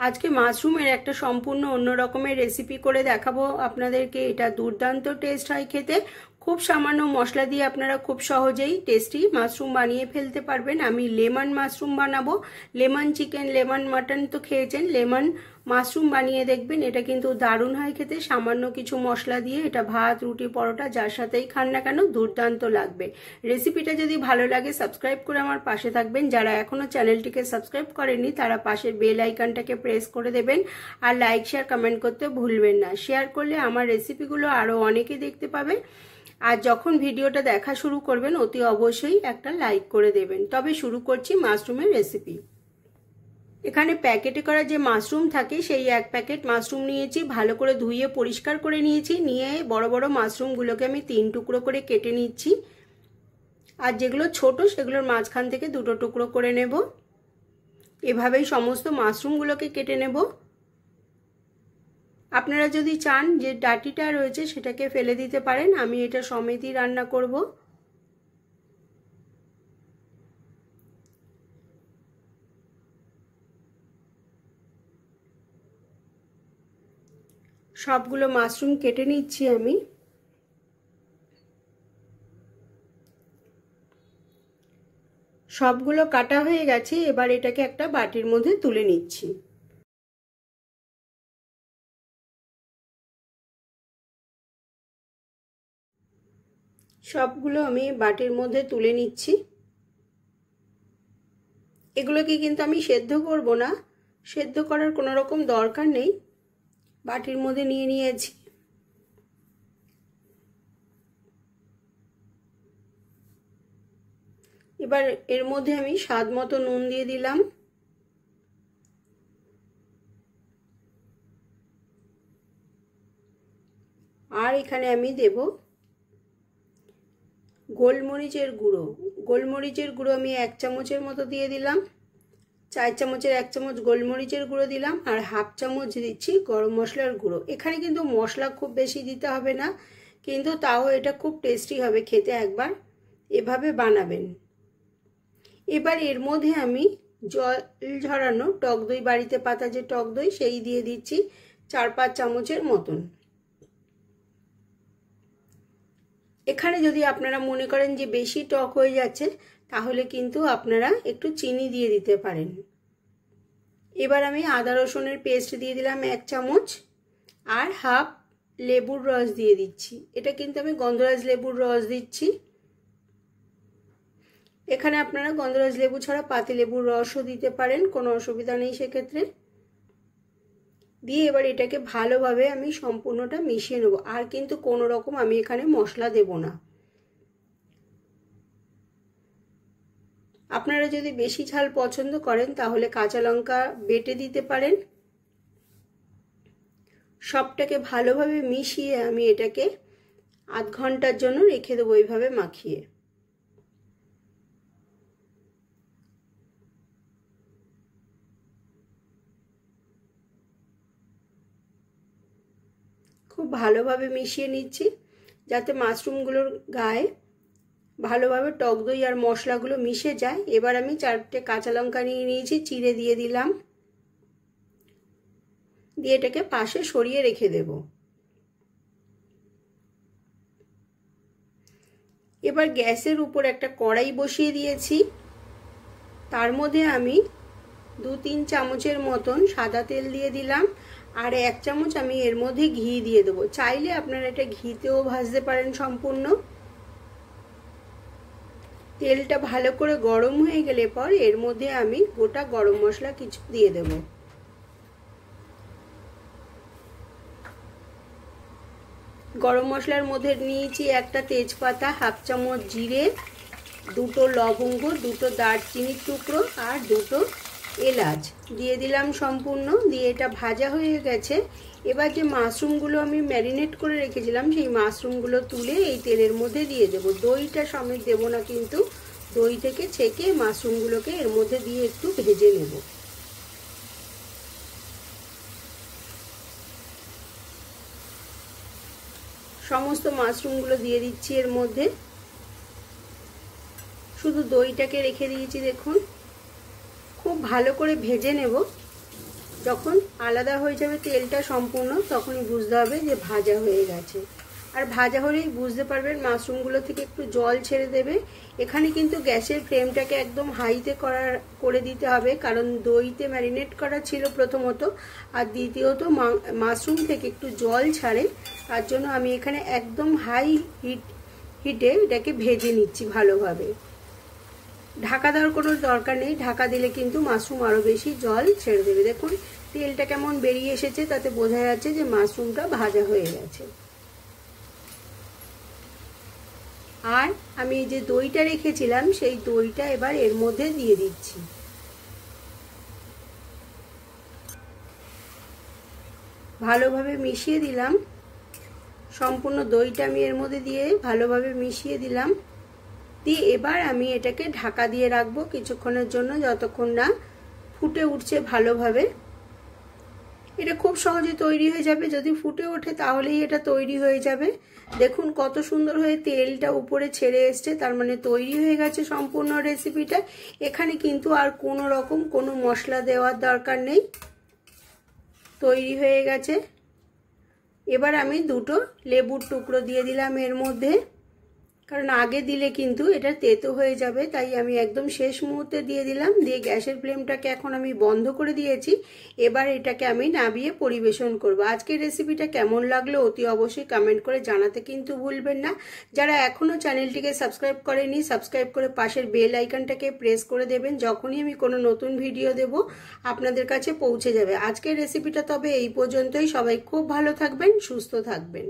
আজকে মাশরুমের একটা সম্পূর্ণ অন্য রকমের রেসিপি করে দেখাবো আপনাদেরকে। এটা দুর্দান্ত টেস্ট হয় খেতে। খুব সামান্য মশলা দিয়ে আপনারা খুব সহজেই টেস্টি মাশরুম বানিয়ে ফেলতে পারবেন। আমি লেমন মাশরুম বানাবো। লেমন চিকেন, লেমন মাটন তো খেয়েছেন, লেমন মাশরুম বানিয়ে দেখবেন। এটা কিন্তু দারুণ হয় খেতে। সামান্য কিছু মশলা দিয়ে এটা ভাত, রুটি, পরোটা যার সাথেই খান না কেন দুর্দান্ত লাগবে। রেসিপিটা যদি ভালো লাগে সাবস্ক্রাইব করে আমার পাশে থাকবেন। যারা এখনো চ্যানেলটিকে সাবস্ক্রাইব করেননি তারা পাশের বেল আইকনটাকে প্রেস করে দেবেন। আর লাইক, শেয়ার, কমেন্ট করতে ভুলবেন না। শেয়ার করলে আমার রেসিপিগুলো আরও অনেকে দেখতে পাবে। আর যখন ভিডিওটা দেখা শুরু করবেন অতি অবশ্যই একটা লাইক করে দেবেন। তবে শুরু করছি মাশরুমের রেসিপি। এখানে প্যাকেটে করা যে মাশরুম থাকে সেই 1 প্যাকেট মাশরুম নিয়েছি। ভালো করে ধুয়ে পরিষ্কার করে নিয়েছি। নিয়ে বড় বড় মাশরুমগুলোকে আমি 3 টুকরো করে কেটে নিচ্ছি। আর যেগুলো ছোট সেগুলোর মাঝখান থেকে 2 টুকরো করে নেব। এভাবেই সমস্ত মাশরুমগুলোকে কেটে নেব। আপনারা যদি চান যে ডাঁটিটা রয়েছে সেটাকে ফেলে দিতে পারেন। আমি এটা সমেতই রান্না করব। সবগুলো মাশরুম কেটে নিচ্ছি আমি। সবগুলো কাটা হয়ে গেছে। এবার এটাকে একটা বাটির মধ্যে তুলে নিচ্ছি। সবগুলো আমি বাটির মধ্যে তুলে নিচ্ছি। এগুলোকে কিন্তু আমি সেদ্ধ করব না, সেদ্ধ করার কোনো রকম দরকার নেই। বাটির মধ্যে নিয়ে নিয়েছি। এবার এর মধ্যে আমি স্বাদ মতো নুন দিয়ে দিলাম। আর এখানে আমি দেব গোলমরিচের গুঁড়ো। গোলমরিচের গুঁড়ো আমি 1 চামচের মতো দিয়ে দিলাম। 4 চামচের 1 চামচ গোলমরিচের গুঁড়ো দিলাম। আর হাফ চামচ দিচ্ছি গরম মশলার গুঁড়ো। এখানে কিন্তু মশলা খুব বেশি দিতে হবে না, কিন্তু তাও এটা খুব টেস্টি হবে খেতে। একবার এভাবে বানাবেন। এবার এর মধ্যে আমি জল ঝরানো টক দই, বাড়িতে পাতা যে টক দই সেই দিয়ে দিচ্ছি 4-5 চামচের মতন। এখানে যদি আপনারা মনে করেন যে বেশি টক হয়ে যাচ্ছে তাহলে কিন্তু আপনারা একটু চিনি দিয়ে দিতে পারেন। এবার আমি আদা রসুনের পেস্ট দিয়ে দিলাম 1 চামচ। আর হাফ লেবুর রস দিয়ে দিচ্ছি। এটা কিন্তু আমি গন্ধরাজ লেবুর রস দিচ্ছি। এখানে আপনারা গন্ধরাজ লেবু ছাড়া পাতি লেবুর রসও দিতে পারেন, কোনো অসুবিধা নেই সেক্ষেত্রে। দিয়ে এবার এটাকে ভালোভাবে আমি সম্পূর্ণটা মিশিয়ে নেব। আর কিন্তু কোনো রকম আমি এখানে মশলা দেব না। আপনারা যদি বেশি ঝাল পছন্দ করেন তাহলে কাঁচা লঙ্কা বেটে দিতে পারেন। সবটাকে ভালোভাবে মিশিয়ে আমি এটাকে আধ ঘন্টার জন্য রেখে দেবো এইভাবে মাখিয়ে। খুব ভালোভাবে মিশিয়ে নিচ্ছি যাতে মাশরুমগুলোর গায়ে ভালোভাবে টক দই আর মশলাগুলো মিশে যায়। এবার আমি 4টে কাঁচা লঙ্কা নিয়ে নিয়েছি, চিড়ে দিয়ে দিলাম। দিয়ে এটাকে পাশে সরিয়ে রেখে দেব। এবার গ্যাসের উপর একটা কড়াই বসিয়ে দিয়েছি। তার মধ্যে আমি 2-3 চামচের মতন সাদা তেল দিয়ে দিলাম। আর 1 চামচ আমি এর মধ্যে ঘি দিয়ে দেবো। চাইলে আপনারা এটা ঘিতেও ভাজতে পারেন সম্পূর্ণ। তেলটা ভালো করে গরম হয়ে গেলে পর এর মধ্যে আমি গোটা গরম মশলা কিছু দিয়ে দেব। গরম মশলার মধ্যে নিয়েছি একটা তেজপাতা, হাফ চামচ জিরে, 2টো লবঙ্গ, 2টো দারচিনির টুকরো আর 2টো এলাচ দিয়ে দিলাম সম্পূর্ণ। দিয়ে এটা ভাজা হয়ে গেছে। এবার যে মাশরুমগুলো আমি ম্যারিনেট করে রেখেছিলাম সেই মাশরুমগুলো তুলে এই তেলের মধ্যে দিয়ে দেব। দইটা সমেত দেব না, কিন্তু দই থেকে ছেঁকে মাশরুমগুলোকে এর মধ্যে দিয়ে একটু ভেজে নেব। সমস্ত মাশরুমগুলো দিয়ে দিচ্ছি এর মধ্যে। শুধু দইটাকে রেখে দিয়েছি। দেখুন খুব ভালো করে ভেজে নেব। যখন আলাদা হয়ে যাবে তেলটা সম্পূর্ণ, তখনই বুঝতে হবে যে ভাজা হয়ে গেছে। আর ভাজা হলেই বুঝতে পারবেন মাশরুমগুলো থেকে একটু জল ছেড়ে দেবে। এখানে কিন্তু গ্যাসের ফ্লেমটাকে একদম হাইতে করে দিতে হবে, কারণ দইতে ম্যারিনেট করা ছিল প্রথমত, আর দ্বিতীয়ত মাশরুম থেকে একটু জল ছাড়ে, তার জন্য আমি এখানে একদম হাই হিটে এটাকে ভেজে নিচ্ছি ভালোভাবে। ঢাকা দেওয়ার কোনো দরকার নেই, ঢাকা দিলে কিন্তু মাশরুম আরও বেশি জল ছেড়ে দেবে। দেখুন তেলটা কেমন বেরিয়ে এসেছে, তাতে বোঝা যাচ্ছে যে মাশরুমটা ভাজা হয়ে গেছে। আর আমি যে দইটা রেখেছিলাম সেই দইটা এবার এর মধ্যে দিয়ে দিচ্ছি। ভালোভাবে মিশিয়ে দিলাম, সম্পূর্ণ দইটা আমি এর মধ্যে দিয়ে ভালোভাবে মিশিয়ে দিলাম। দিয়ে এবার আমি এটাকে ঢাকা দিয়ে রাখবো কিছুক্ষণের জন্য, যতক্ষণ না ফুটে উঠছে ভালোভাবে। এটা খুব সহজে তৈরি হয়ে যাবে, যদি ফুটে ওঠে তাহলেই এটা তৈরি হয়ে যাবে। দেখুন কত সুন্দর হয়ে তেলটা উপরে ছেড়ে এসছে, তার মানে তৈরি হয়ে গেছে সম্পূর্ণ রেসিপিটা। এখানে কিন্তু আর কোনো রকম কোনো মশলা দেওয়ার দরকার নেই, তৈরি হয়ে গেছে। এবার আমি দুটো লেবুর টুকরো দিয়ে দিলাম এর মধ্যে, কারণ আগে দিলে কিন্তু এটা তেতো হয়ে যাবে, তাই আমি একদম শেষ মুহূর্তে দিয়ে দিলাম। দিয়ে গ্যাসের ফ্লেমটাকে এখন আমি বন্ধ করে দিয়েছি। এবার এটাকে আমি নামিয়ে পরিবেশন করব। আজকের রেসিপিটা কেমন লাগলো অতি অবশ্যই কমেন্ট করে জানাতে কিন্তু ভুলবেন না। যারা এখনও চ্যানেলটিকে সাবস্ক্রাইব করেনি, সাবস্ক্রাইব করে পাশের বেল আইকনটাকে প্রেস করে দেবেন, যখনই আমি কোনো নতুন ভিডিও দেব আপনাদের কাছে পৌঁছে যাবে। আজকের রেসিপিটা তবে এই পর্যন্তই। সবাই খুব ভালো থাকবেন, সুস্থ থাকবেন।